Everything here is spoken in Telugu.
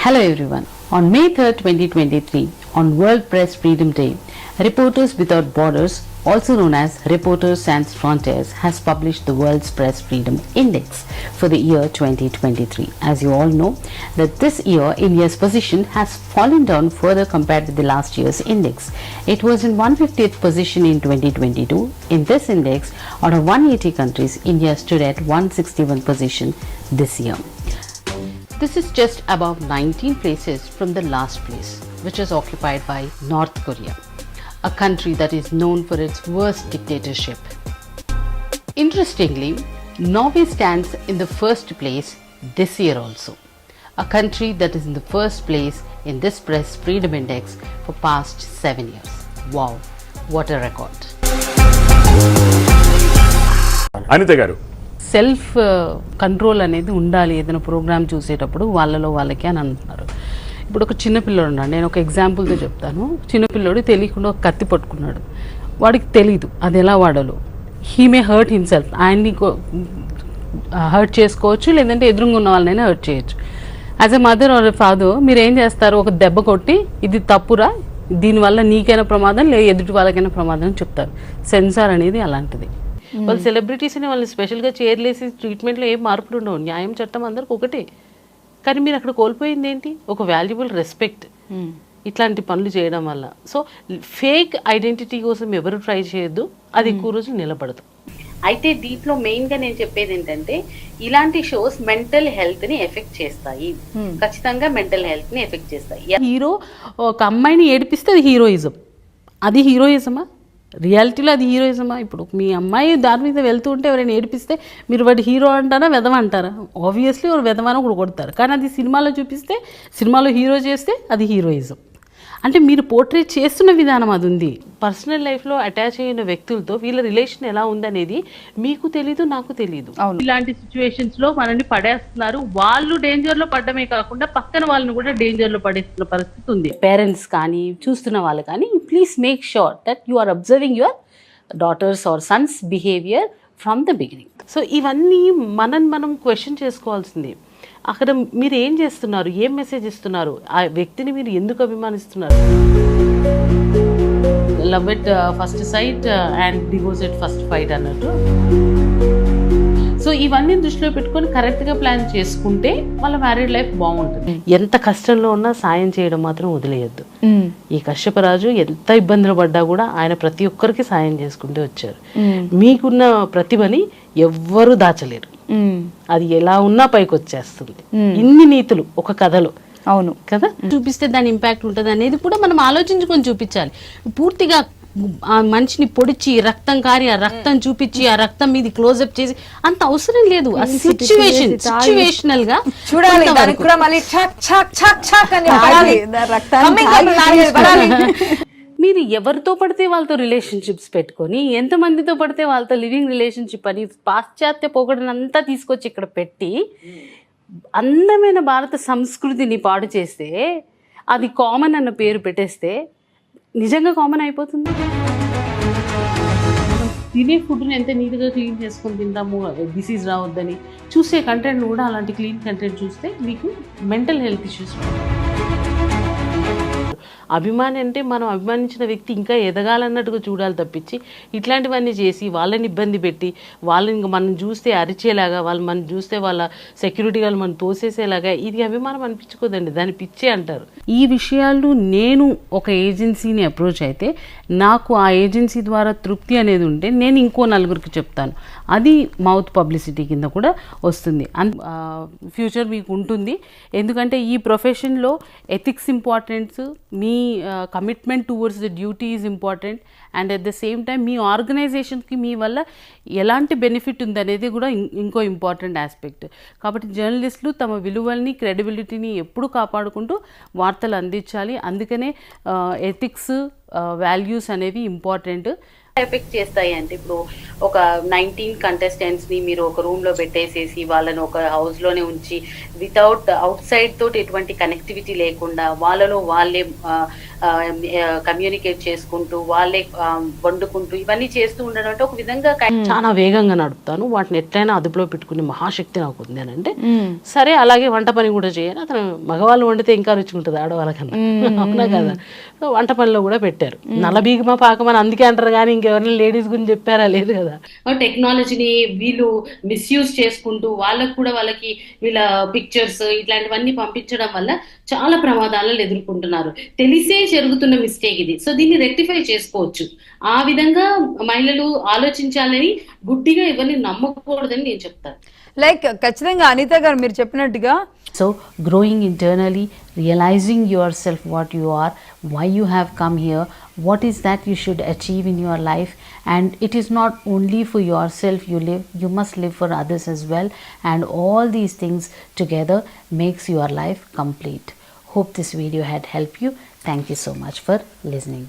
Hello everyone. On May 3rd, 2023, on World Press Freedom Day, Reporters Without Borders, also known as Reporters Sans Frontiers, has published the World's Press Freedom Index for the year 2023. As you all know, that this year India's position has fallen down further compared with the last year's index. It was in 150th position in 2022. In this index, out of 180 countries, India stood at 161st position this year. This is just above 19 places from the last place, which is occupied by North Korea, a country that is known for its worst dictatorship. Interestingly, Norway stands in the first place this year also, a country that is in the first place in this Press Freedom Index for past 7 years. Wow, what a record. Anita garu, self control అనేది ఉండాలి ఏదైనా ప్రోగ్రామ్ చూసేటప్పుడు వాళ్ళకి అని అంటున్నారు. ఇప్పుడు ఒక చిన్నపిల్లడు ఉన్నాడు, నేను ఒక ఎగ్జాంపుల్తో చెప్తాను. చిన్నపిల్లడు తెలియకుండా ఒక కత్తి పట్టుకున్నాడు, వాడికి తెలీదు అది ఎలా వాడాలో. హీ మే హర్ట్ హిమ్సెల్ఫ్, ఆయన్ని హర్ట్ చేసుకోవచ్చు, లేదంటే ఎదురుగా ఉన్న వాళ్ళనైనా హర్ట్ చేయొచ్చు. As a mother or father మీరు ఏం చేస్తారు, ఒక దెబ్బ కొట్టి ఇది తప్పురా, దీనివల్ల నీకైనా ప్రమాదం లేదు ఎదుటి వాళ్ళకైనా ప్రమాదం అని చెప్తారు. సెన్సార్ అనేది అలాంటిది. వాళ్ళు సెలబ్రిటీస్ అని వాళ్ళు స్పెషల్గా చేర్లేసి ట్రీట్మెంట్లో ఏం మార్పులు ఉండవు, న్యాయం చట్టం అందరికి ఒకటే. కానీ మీరు అక్కడ కోల్పోయింది ఏంటి, ఒక వాల్యుబుల్ రెస్పెక్ట్ ఇట్లాంటి పనులు చేయడం వల్ల. సో ఫేక్ ఐడెంటిటీ కోసం ఎవరు ట్రై చేయొద్దు, అది ఎక్కువ రోజులు నిలబడదు. అయితే దీంట్లో మెయిన్గా నేను చెప్పేది ఏంటంటే, ఇలాంటి షోస్ మెంటల్ హెల్త్ని ఎఫెక్ట్ చేస్తాయి, ఖచ్చితంగా మెంటల్ హెల్త్ని ఎఫెక్ట్ చేస్తాయి. హీరో ఒక అమ్మాయిని ఏడిపిస్తే అది హీరోయిజం, అది హీరోయిజమా? రియాలిటీలో అది హీరోయిజమా? ఇప్పుడు మీ అమ్మాయి దాని మీద వెళ్తూ ఉంటే ఎవరైనా ఏడిపిస్తే మీరు వాడి హీరో అంటారా వెధవ అంటారా? ఆబ్వియస్లీ ఒక వెధవాన కూడా కొడతారు. కానీ అది సినిమాలో చూపిస్తే, సినిమాలో హీరో చేస్తే అది హీరోయిజం. అంటే మీరు పోర్ట్రేట్ చేస్తున్న విధానం అది ఉంది. పర్సనల్ లైఫ్లో అటాచ్ అయిన వ్యక్తులతో వీళ్ళ రిలేషన్ ఎలా ఉందనేది మీకు తెలీదు, నాకు తెలీదు. ఇలాంటి సిచ్యువేషన్స్లో మనల్ని పడేస్తున్నారు. వాళ్ళు డేంజర్లో పడ్డమే కాకుండా పక్కన వాళ్ళని కూడా డేంజర్లో పడేస్తున్న పరిస్థితి ఉంది. పేరెంట్స్ కానీ చూస్తున్న వాళ్ళు కానీ please make sure that you are observing your daughters or sons behaviour from the beginning. So ఇవన్నీ మనం క్వశ్చన్ చేసుకోవాల్సింది. అక్కడ మీరు ఏం చేస్తున్నారు, ఏం మెసేజ్ ఇస్తున్నారు, ఆ వ్యక్తిని మీరు ఎందుకు అభిమానిస్తున్నారు? Love at first sight and divorce at first fight అన్నట్టు. సో ఇవన్నీ దృష్టిలో పెట్టుకొని కరెక్ట్గా ప్లాన్ చేసుకుంటే వాళ్ళ మ్యారీడ్ లైఫ్ బాగుంటుంది. ఎంత కష్టంలో ఉన్నా సాయం చేయడం మాత్రం వదిలేయద్దు. ఈ కశ్యపరాజు ఎంత ఇబ్బందులు పడ్డా కూడా ఆయన ప్రతి ఒక్కరికి సాయం చేసుకుంటూ వచ్చారు. మీకున్న ప్రతిభని ఎవ్వరూ దాచలేరు, అది ఎలా ఉన్నా పైకి వచ్చేస్తుంది. ఇన్ని నీతులు ఒక కథలో, అవును కదా, చూపిస్తే దాని ఇంపాక్ట్ ఉంటుంది అనేది కూడా మనం ఆలోచించుకొని చూపించాలి. పూర్తిగా ఆ మనిషిని పొడిచి రక్తం కారి ఆ రక్తం చూపించి ఆ రక్తం మీద క్లోజ్అప్ చేసి అంత అవసరం లేదు. ఆ సిచ్యువేషనల్ గా చూడాలి. మీరు ఎవరితో పడితే వాళ్ళతో రిలేషన్షిప్స్ పెట్టుకొని, ఎంతమందితో పడితే వాళ్ళతో లివింగ్ రిలేషన్షిప్ అని పాశ్చాత్య పోకడనంతా తీసుకొచ్చి ఇక్కడ పెట్టి అందమైన భారత సంస్కృతిని పాడు చేస్తే, అది కామన్ అన్న పేరు పెట్టేస్తే నిజంగా కామన్ అయిపోతుంది. తినే ఫుడ్ని ఎంత నీట్గా క్లీన్ చేసుకొని తింటాము, డిసీజ్ రావద్దని చూసే కంటెంట్ కూడా అలాంటి క్లీన్ కంటెంట్ చూస్తే మీకు మెంటల్ హెల్త్ ఇష్యూస్. అభిమాని అంటే మనం అభిమానించిన వ్యక్తి ఇంకా ఎదగాలన్నట్టుగా చూడాలి తప్పించి ఇట్లాంటివన్నీ చేసి వాళ్ళని ఇబ్బంది పెట్టి వాళ్ళని మనం చూస్తే అరిచేలాగా, వాళ్ళు మనం చూస్తే వాళ్ళ సెక్యూరిటీ వాళ్ళు మనం తోసేసేలాగా, ఇది అభిమానం అనిపించుకోదండి, దాన్ని పిచ్చే అంటారు. ఈ విషయాలు నేను ఒక ఏజెన్సీని అప్రోచ్ అయితే నాకు ఆ ఏజెన్సీ ద్వారా తృప్తి అనేది ఉంటే నేను ఇంకో నలుగురికి చెప్తాను, అది మౌత్ పబ్లిసిటీ కింద కూడా వస్తుంది. ఫ్యూచర్ మీకు ఉంటుంది. ఎందుకంటే ఈ ప్రొఫెషన్లో ఎథిక్స్ ఇంపార్టెన్స్, మీ commitment towards the duty is important, and at the same time మీ ఆర్గనైజేషన్కి మీ వల్ల ఎలాంటి బెనిఫిట్ ఉందనేది కూడా ఇంకో ఇంపార్టెంట్ ఆస్పెక్ట్. కాబట్టి జర్నలిస్టులు తమ విలువల్ని, క్రెడిబిలిటీని ఎప్పుడూ కాపాడుకుంటూ వార్తలు అందించాలి. అందుకనే ఎథిక్స్, వాల్యూస్ అనేవి ఇంపార్టెంట్. ఎఫెక్ట్ చేస్తాయి అంటే ఇప్పుడు ఒక 19 కంటెస్టెంట్స్ ని మీరు ఒక రూమ్ లో పెట్టేసేసి వాళ్ళని ఒక హౌస్ లోనే ఉంచి వితౌట్ అవుట్ సైడ్ తోటి ఎటువంటి కనెక్టివిటీ లేకుండా వాళ్ళలో వాళ్ళే కమ్యూనికేట్ చేసుకుంటూ వాళ్ళే వండుకుంటూ ఇవన్నీ చేస్తూ ఉండడం అంటే ఒక విధంగా చాలా వేగంగా నడుపుతాను, వాటిని ఎట్లయినా అదుపులో పెట్టుకునే మహాశక్తి నాకు ఉంది అని అంటే సరే అలాగే వంట పని కూడా చేయాలి. అతను మగవాళ్ళు వండితే ఇంకా రుచి ఉంటుంది ఆడవాళ్ళకన్నా, అవునా కదా. సో వంట పనిలో కూడా పెట్టారు. నలబీగమా పాకమని అందుకే అంటారు కానీ ఇంకెవరైనా లేడీస్ గురించి చెప్పారా, లేదు కదా. టెక్నాలజీని వీళ్ళు మిస్యూజ్ చేసుకుంటూ వాళ్ళకు కూడా వాళ్ళకి వీళ్ళ పిక్చర్స్ ఇట్లాంటివన్నీ పంపించడం వల్ల చాలా ప్రమాదాలను ఎదుర్కొంటున్నారు. తెలిసే జరుగుతున్న మిస్టేక్ ఇది. సో దీన్ని రెక్టిఫై చేసుకోవచ్చు. ఆ విధంగా మహిళలు ఆలోచించాలని, గుడ్డిగా ఎవరిని నమ్మకూడదని నేను చెప్తాను. లైక్ ఖచ్చితంగా అనిత గారు మీరు చెప్పినట్టుగా So growing internally, realizing yourself what you are, why you have come here, what is that you should achieve in your life, and it is not only for yourself you live, you must live for others as well, and all these things together makes your life complete. Hope this video had helped you. Thank you so much for listening.